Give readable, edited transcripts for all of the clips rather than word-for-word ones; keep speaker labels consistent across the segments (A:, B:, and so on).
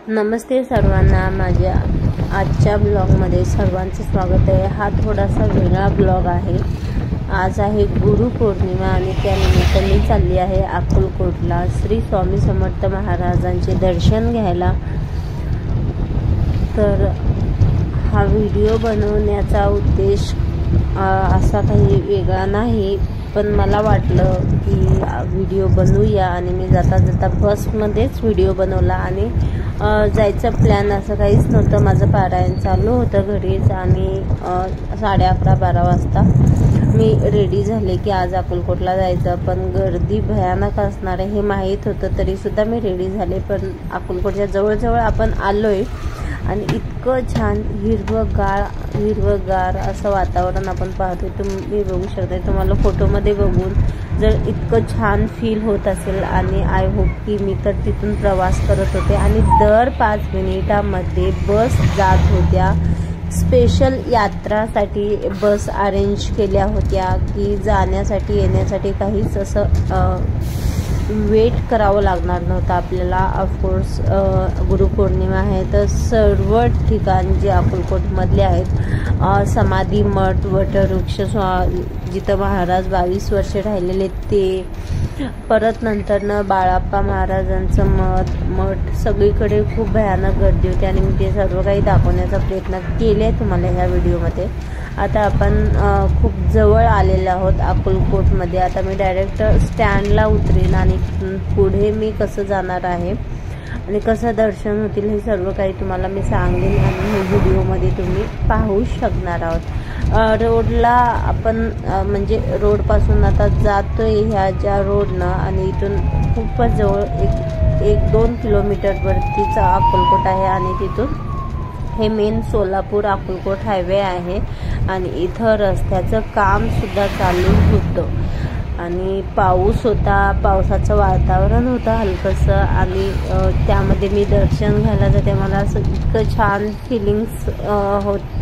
A: नमस्ते सर्वांना, माझ्या आजच्या ब्लॉगमध्ये सर्वांचं स्वागत आहे। हा थोडासा वेगळा ब्लॉग आहे। आज आहे गुरुपौर्णिमा आणि त्यानिमित्त मी चालली आहे अक्कलकोटला श्री स्वामी समर्थ महाराजांचे दर्शन घ्यायला। तर हा व्हिडिओ बनवण्याचा उद्देश असा काही वेगळा नाही, पण मला वाटलं की व्हिडिओ बनवूया आणि मी जाता जाता बसमध्येच व्हिडिओ बनवला आणि जायचं प्लॅन असं काहीच नव्हतं। माझं पारायण चालू होतं घरीच आणि 11:30-12 वाजता मी रेडी झाले की आज अक्कलकोटला जायचं, पण गर्दी भयानक असणार आहे हे माहीत होतं, तरीसुद्धा मी रेडी झाले। पण अक्कलकोटच्या जवळजवळ आपण आलोय आणि इतकं छान हिरवगार असं वातावरण आपण पाहतोय। तुम्ही बघू शकता, तुम्हाला फोटोमध्ये बघून जर इतकं छान फील होत असेल आणि आय होप की मी तर तिथून प्रवास करत होते आणि दर 5 मिनिटामध्ये बस जात होत्या। स्पेशल यात्रासाठी बस अरेंज केल्या होत्या की जाण्यासाठी येण्यासाठी काहीच असं वेट करावं लागणार नव्हतं आपल्याला। ऑफकोर्स गुरुपौर्णिमा आहे तर सर्व ठिकाण जे अक्कलकोटमधले आहेत, समाधी मठ, वटवृक्ष जिथं महाराज 22 वर्षे राहिलेले ते, परत नंतरनं बाळाप्पा महाराजांचं मठ, सगळीकडे खूप भयानक गर्दी होती आणि मी ते सर्व काही दाखवण्याचा प्रयत्न केले आहे तुम्हाला ह्या व्हिडिओमध्ये। आता आपण खूप जवळ आलेलो आहोत अक्कलकोटमध्ये। आता मी डायरेक्ट स्टँडला उतरेन आणि पुढे मी कसं जाणार आहे आणि कसं दर्शन होतील हे सर्व काही तुम्हाला मी सांगेन आणि हे व्हिडिओमध्ये तुम्ही पाहू शकणार आहोत। रोडला आपण म्हणजे रोडपासून आता जातोय ह्या ज्या रोडनं आणि इथून खूपच जवळ 1-2 किलोमीटरवरतीचा अक्कलकोट आहे आणि तिथून हे मेन सोलापूर अक्कलकोट हायवे आहे आणि इथं रस्त्याचं काम सुद्धा चालू होतं आणि पाऊस होता, पावसाचं वातावरण होतं हलकंसं आणि त्यामध्ये मी दर्शन घ्यायला जाते। मला असं इतकं छान फिलिंग्स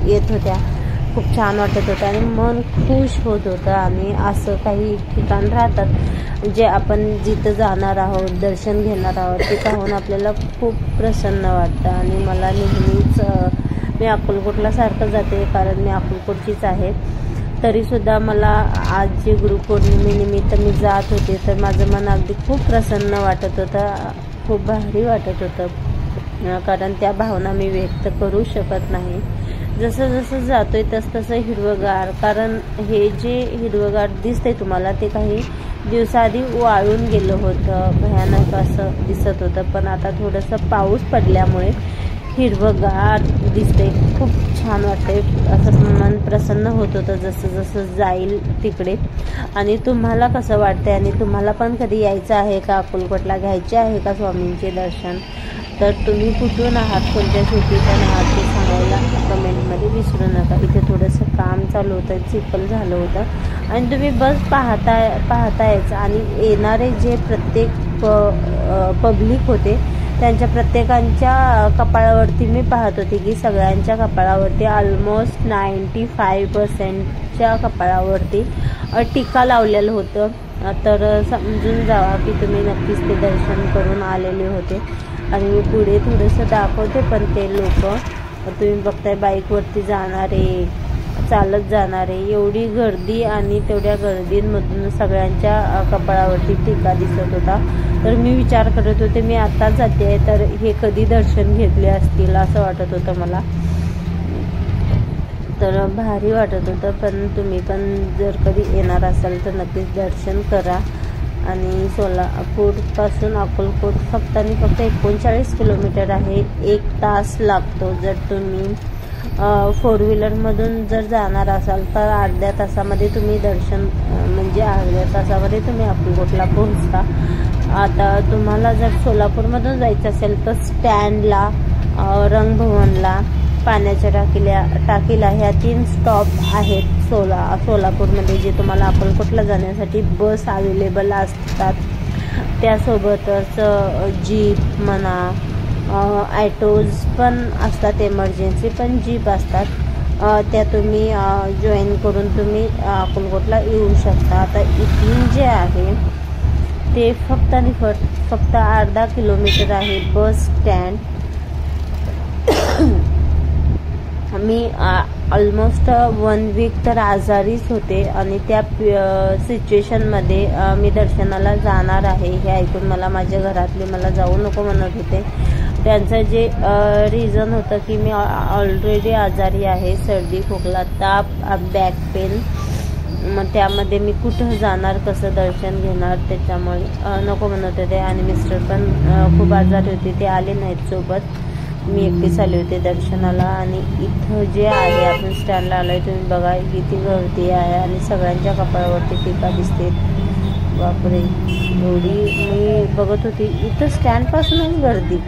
A: येत होत्या, खूप छान वाटत होतं आणि मन खुश होत होतं। आणि असं काही ठिकाण राहतात जे आपण जिथं जाणार आहोत, दर्शन घेणार आहोत, ते पाहून आपल्याला खूप प्रसन्न वाटतं आणि मला नेहमीच मी अक्कलकोटला सारखं जाते कारण मी अक्कलकोटचीच आहे। तरीसुद्धा मला आज जे गुरुपौर्णिमेनिमित्त मी जात होते तर माझं मन अगदी खूप प्रसन्न वाटत होतं, खूप भारी वाटत होतं, कारण त्या भावना मी व्यक्त करू शकत नाही। जसं जसं जातोय तसं हिरवगार, कारण हे जे हिरवगार दिसतंय तुम्हाला ते काही दिवसाआधी वाळून गेलं होतं, भयानक असं दिसत होतं, पण आता थोडंसं पाऊस पडल्यामुळे हिरवगार दिसतंय, खूप छान वाटतंय, असं मन प्रसन्न होत होतं जसं जसं जाईल तिकडे। आणि तुम्हाला कसं वाटतंय आणि तुम्हाला पण कधी यायचं आहे का अक्कलकोटला, घ्यायचे आहे का स्वामींचे दर्शन? तर तुम्ही कुठून आहात, कोणत्या सिटीतून आहात ते सांगायला कमेंटमध्ये विसरू नका। इथे थोडंसं काम चालू होतं, चिखल झालं होतं आणि तुम्ही बस पाहतायच आणि येणारे जे प्रत्येक पब्लिक होते त्यांच्या प्रत्येकांच्या कपाळावरती मी पाहत होते की सगळ्यांच्या कपाळावरती ऑलमोस्ट 95% कपाळावरती टीका लावलेलं होतं। तर समजून जावा की तुम्ही नक्कीच ते दर्शन करून आलेले होते। आणि मी पुढे थोडंसं दाखवते, पण ते लोक तुम्ही बघताय बाईकवरती जाणारे, चालत जाणारे, एवढी गर्दी आणि तेवढ्या गर्दींमधून सगळ्यांच्या कपाळावरती टीका दिसत होता। तर मी विचार करत होते मी आता जाते तर हे कधी दर्शन घेतले असतील असं वाटत होतं मला, तर भारी वाटत होतं। पण तुम्ही पण जर कधी येणार असाल तर नक्कीच दर्शन करा। आणि सोलापूरपासून अक्कलकोट फक्त आणि फक्त 39 किलोमीटर आहे, 1 तास लागतो। जर तुम्ही 4 व्हीलरमधून जर जाणार असाल तर अर्ध्या तासामध्ये तुम्ही दर्शन म्हणजे अर्ध्या तासामध्ये तुम्ही अक्कलकोटला पोहोचता। आता तुम्हाला जर सोलापूरमधून जायचं असेल तर स्टँडला, रंगभवनला, पाण्याच्या टाकीला ह्या 3 स्टॉप आहेत सोलापूरमध्ये जे तुम्हाला अक्कलकोटला जाण्यासाठी बस अवेलेबल असतात। त्यासोबतच जीप म्हणा, ॲटोज पण असतात, एमर्जन्सी पण जीप असतात, त्या तुम्ही जॉईन करून तुम्ही अक्कलकोटला येऊ शकता। आता इथून जे आहे ते फक्त आणि फक्त अर्धा किलोमीटर आहे बस स्टँड मी ऑलमोस्ट 1 वीक तर आजारीच होते आणि त्या सिच्युएशनमध्ये मी दर्शनाला जाणार आहे हे ऐकून मला घरातले मला जाऊ नको म्हणत होते. त्यांचं जे रिझन होतं की मी ऑलरेडी आजारी आहे, सर्दी खोकला ताप बॅक पेन, मग त्यामध्ये मी कुठं जाणार, कसं दर्शन घेणार, त्याच्यामुळे नको म्हणत होते. आणि मिस्टर पण खूप आजारी होते, ते आले नाहीत सोबत, मी एकटीच आले होते दर्शनाला. आणि इथं जे आहे आपण स्टँडला आलोय, तुम्ही बघा किती गर्दी आहे आणि सगळ्यांच्या कपाळावरती टीका दिसते. बापरे, एवढी मी बघत होती इथं स्टँडपासूनच गर्दी,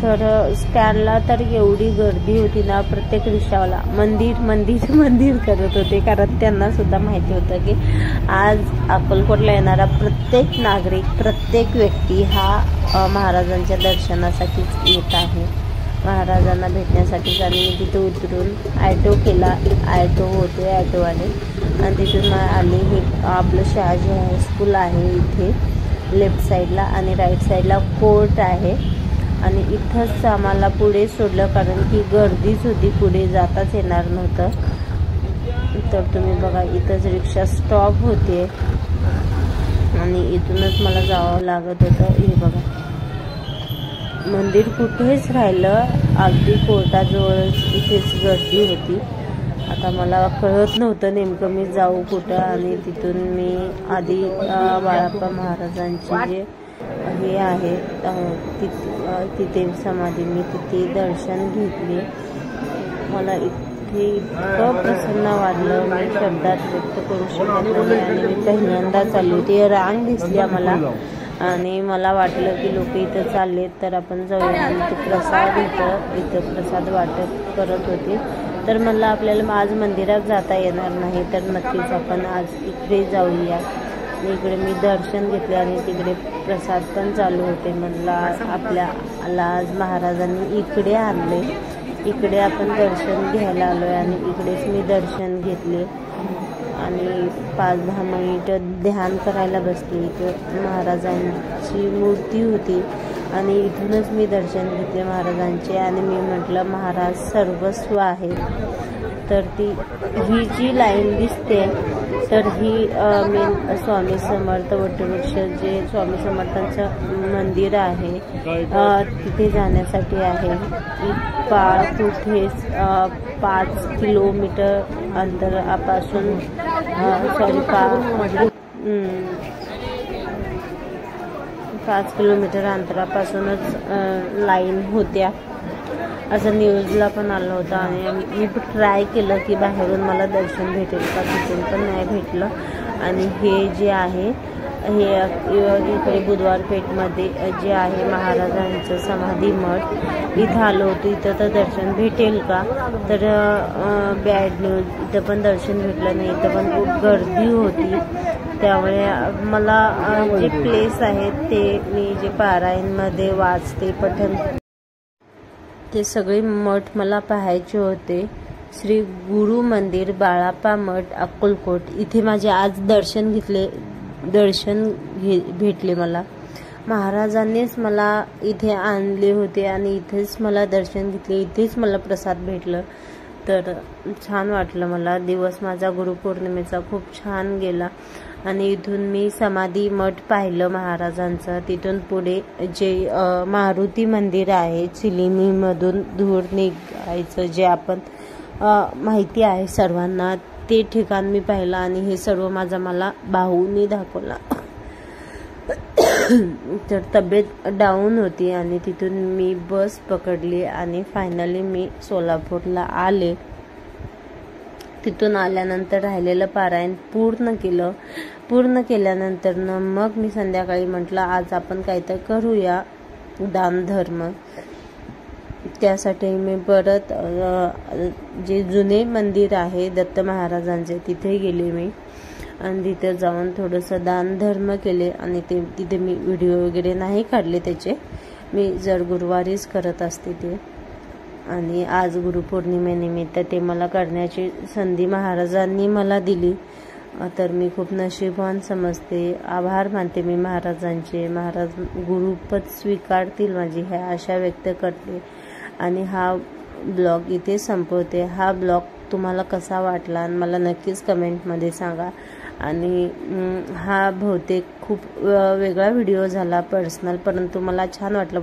A: तर स्टँडला तर एवढी गर्दी होती ना, प्रत्येक रिक्षावाला मंदिर मंदिर मंदिर करत होते, कारण त्यांना सुद्धा माहिती होतं की आज अक्कलकोटला येणारा प्रत्येक नागरिक, प्रत्येक व्यक्ती हा महाराजांच्या दर्शनासाठीच येत आहे, महाराजांना भेटण्यासाठीच. आणि मी तिथे उतरून ॲटो केला, ॲटो होते ॲटोवाले, आणि तिथून आले. हे आपलं शहाजी हायस्कूल आहे इथे लेफ्ट साईडला, आणि राईट साईडला कोर्ट आहे. आणि इथंच आम्हाला पुढे सोडलं, कारण की गर्दीच होती, पुढे जाताच येणार नव्हतं. तर तुम्ही बघा इथंच रिक्षा स्टॉप होते आणि इथूनच मला जावं लागत होतं. हे बघा मंदिर कुठेच राहिलं, अगदी कोर्टाजवळच इथेच गर्दी होती. आता मला कळत नव्हतं नेमकं मी जाऊ कुठं, आणि तिथून मी आधी बाळाप्पा महाराजांचे जे हे आहे तिथे समाधी, मी तिथे दर्शन घेतले. मला इथे इतकं प्रसन्न वाटलं, मी शब्दात व्यक्त करू शकत नाही. आणि मी पहिल्यांदा चालली होती, रांग दिसली आम्हाला, आणि मला वाटलं की लोक इथं चाललेत तर आपण जाऊया. आणि ते प्रसाद इथं प्रसाद वाटप करत होते, तर मला आपल्याला आज मंदिरात जाता येणार नाही, तर नक्कीच आपण आज इकडे जाऊया. इकडे मी दर्शन घेतले आणि तिकडे प्रसाद पण चालू होते. म्हटलं आपल्याला आज महाराजांनी इकडे आणले, इकडे आपण दर्शन घ्यायला आलो आहे, आणि इकडेच मी दर्शन घेतले. आणि 5-10 मिनिटं ध्यान करायला बसले. इथं महाराजांची मूर्ती होती आणि इथूनच मी दर्शन घेतले महाराजांचे. आणि मी म्हटलं महाराज सर्वस्व आहे. तर ही जी लाईन दिसते, तर ही मेन स्वामी समर्थ वटवृक्ष, जे स्वामी समर्थांचं मंदिर आहे तिथे जाण्यासाठी आहे. कुठेच 5 किलोमीटर अंतरापासून 5 किलोमीटर अंतरापासूनच लाईन होत्या, असं न्यूजला पण आलं होतं. आणि मी ट्राय केलं की बाहेरून मला दर्शन भेटेल का, तिथून पण नाही भेटलं. आणि हे जे आहे हे इकडे बुधवार पेठमध्ये जे आहे महाराजांचं समाधी मठ, इथं आलो होतो. इथं तर दर्शन भेटेल का, तर बॅड न्यूज, इथं पण दर्शन भेटलं नाही, इथं पण खूप गर्दी होती. त्यामुळे मला जे प्लेस आहेत ते मी जे पारायणमध्ये वाचते, पठण, ते सगळे मठ मला पाहायचे होते. श्री गुरु मंदिर बाळाप्पा मठ अक्कलकोट, इथे माझे आज दर्शन भेटले. मला महाराजांनीच मला इथे आणले होते आणि इथेच मला दर्शन घेतले, इथेच मला प्रसाद भेटलं. तर छान वाटलं मला. दिवस माझा गुरुपौर्णिमेचा खूप छान गेला. आणि इथून मी समाधी मठ पाहिलं महाराजांचं. तिथून पुढे जे मारुती मंदिर आहे, चिलिमीमधून धूर निघायचं, जे आपण माहिती आहे सर्वांना, ते ठिकाण मी पाहिलं. आणि हे सर्व मला भाऊनी दाखवला. तर तब्येत डाऊन होती आणि तिथून मी बस पकडली आणि फायनली मी सोलापूरला आले. तिथून आल्यानंतर राहिलेलं पारायण पूर्ण केल्यानंतर मग मी संध्याकाळी म्हटलं आज आपण काहीतरी करूया दानधर्म. त्यासाठी मी परत जे जुने मंदिर आहे दत्त महाराजांचे तिथे गेले मी, आणि तिथे जाऊन थोडंसं दानधर्म केले. आणि तिथे मी व्हिडिओ वगैरे नाही काढले त्याचे, मी जर गुरुवारीच करत असते ते. आणि आज गुरुपौर्णिमेनिमित्त ते मला करण्याची संधी महाराजांनी मला दिली, तर मी खूप नशीबवान समजते. आभार मानते मी महाराजांचे. महाराज गुरुपद स्वीकारतील माझी, ह्या आशा व्यक्त करते. आणि हा ब्लॉग इथे संपवते। हा ब्लॉग तुम्हाला कसा वाटला मला नक्कीच कमेंटमध्ये सांगा। आणि हा बहुतेक खूप वेगळा व्हिडिओ झाला पर्सनल, परंतु मला छान वाटलं।